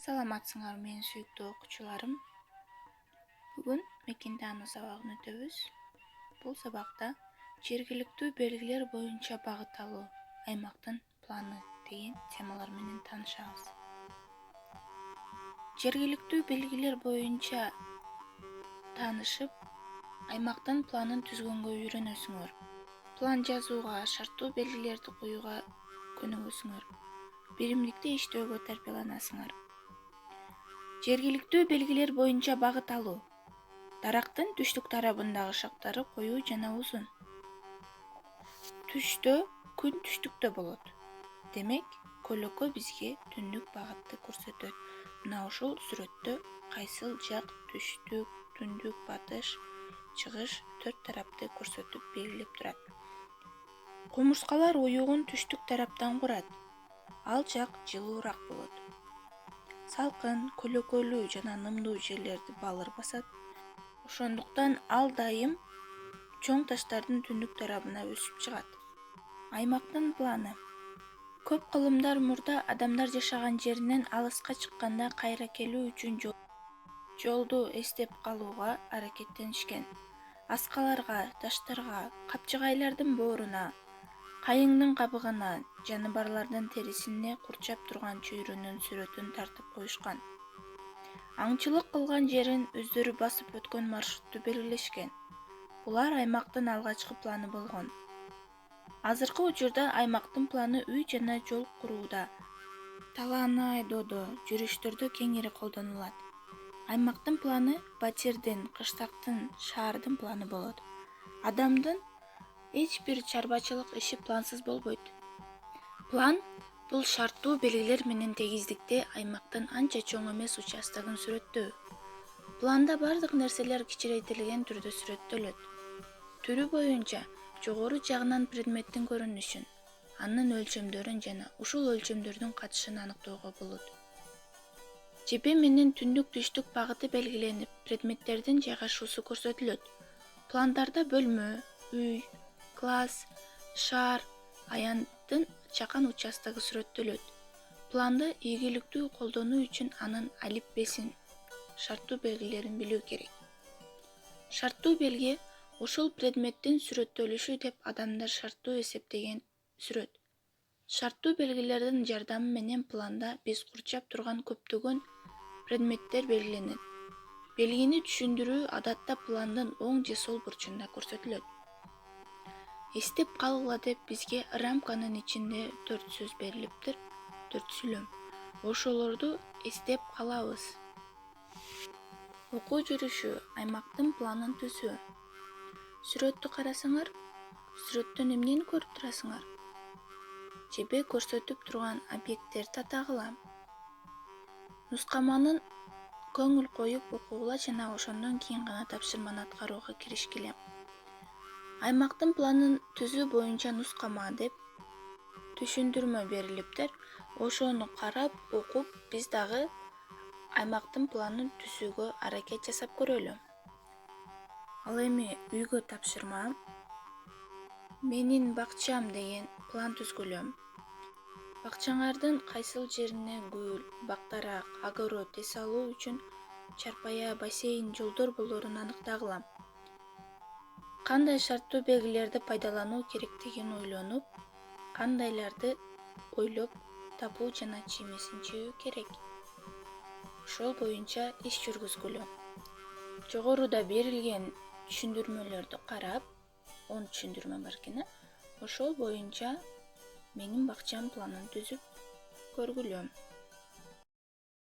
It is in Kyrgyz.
Саламатсыңар менин сүйүктүү окуучуларым. Бүгүн мекенде аны сабагын өтөбүз. Бул сабакта жергиликтүү белгилер боюнча багыт алуу, аймактын планы деген темалар менен таанышабыз. Жергиликтүү белгилер боюнча таанышып, аймактын планын түзгөнгө үйрөнөсүңөр. План жазууга, шарттуу белгилерди коюуга көнүгөсүңөр. Биримдикте иштөөгө тарбияланасыңар. Жергиликтүү белгилер боюнча багыт алуу. Дарактын түштүк тарабындагы шактары коюу жана узун. Түштө күн түштүктө болот. Демек, көлөкө бизге түндүк багытты көрсөтөт. Мына ушул сүрөттө кайсыл жак түштүк, түндүк, батыш, чыгыш 4 тарапты көрсөтүп белгилеп турат. Кумурскалар уюгун түштүк тараптан курат. Ал жак жылуураак болот. Салкын, көлөкөлүү жана нымдуу жерлерди балыр басат. Ошондуктан ал дайым чоң таштардын түндүк тарабына өсүп чыгат. Аймактын планы. Көп кылымдар мурда адамдар жашаган жеринен алыска чыкканда кайра келүү үчүн жолду эстеп калууга аракеттенишкен. Аскаларга, таштарга, капчыгайлардын бооруна, кайыңдын кабыгына, жаныбарлардын терисине курчап турган чөйрөнүн сүрөтүн тартып коюшкан. Аңчылык кылган жерин өздөрү басып өткөн маршрутту белгилешкен. Булар аймактын алгачкы планы болгон. Азыркы учурда аймактын планы үй жана жол курууда, талааны айдоодо, жүрүштөрдө кеңири колдонулат. Аймактын планы батирдин, кыштактын, шаардын планы болот. Адамдын эч бир чарбачылык иши плансыз болбойт. План бул шарттуу белгилер менен тегиздикте аймактын анча чоң эмес участогун сүрөттөө. Планда бардык нерселер кичирейтилген түрдө сүрөттөлөт. Түрү боюнча жогору жагынан предметтин көрүнүшүн, анын өлчөмдөрүн жана ушул өлчөмдөрдүн катышын аныктоого болот. Жебе менен түндүк түштүк багыты белгиленип, предметтердин жайгашуусу көрсөтүлөт. Пландарда бөлмө, үй, класс, шаар, аяндын чакан участогу сүрөттөлөт. Планды ийгиликтүү колдонуу үчүн анын алипбесин, шарттуу белгилерин билүү керек. Шарттуу белги ушул предметтин сүрөттөлүшү деп адамдар шарттуу эсептеген сүрөт. Шарттуу белгилердин жардамы менен планда биз курчап турган көптөгөн предметтер белгиленет. Белгини түшүндүрүү адатта пландын оң же сол бурчунда көрсөтүлөт. Эстеп калгыла деп бизге рамканын ичинде 4 сөз берилиптир, 4 сүйлөм. Ошолорду эстеп калабыз. Окуу жүрүшү, аймактын планын түзүү. Сүрөттү карасаңар, сүрөттөн эмнени көрүп турасыңар? Жебе көрсөтүп турган объекттерди атагыла. Нускаманын көңүл коюп окугула жана ошондон кийин гана тапшырманы аткарууга киришкиле. Аймактын планын түзүү боюнча нускама деп түшүндүрмө берилиптир. Ошону карап, окуп, биз дагы аймактын планын түзүүгө аракет жасап көрөлү. Ал эми үйгө тапшырма. Менин бакчам деген план түзгүлө. Бакчаңардын кайсыл жерине гүл, бактарак, огород эсе алуу үчүн чарпая, бассейн, жолдор болорун аныктагыла. Кандай шарттуу белгилерди пайдалануу керектигин ойлонуп, кандайларды ойлоп табуу жана чиймесин чыгуу керек. Ошол боюнча иш жүргүзгүлө. Жогоруда берилген түшүндүрмөлөрдү карап, 10 түшүндүрмө бар экен. Ошол боюнча менин бакчам планын түзүп көргүлө.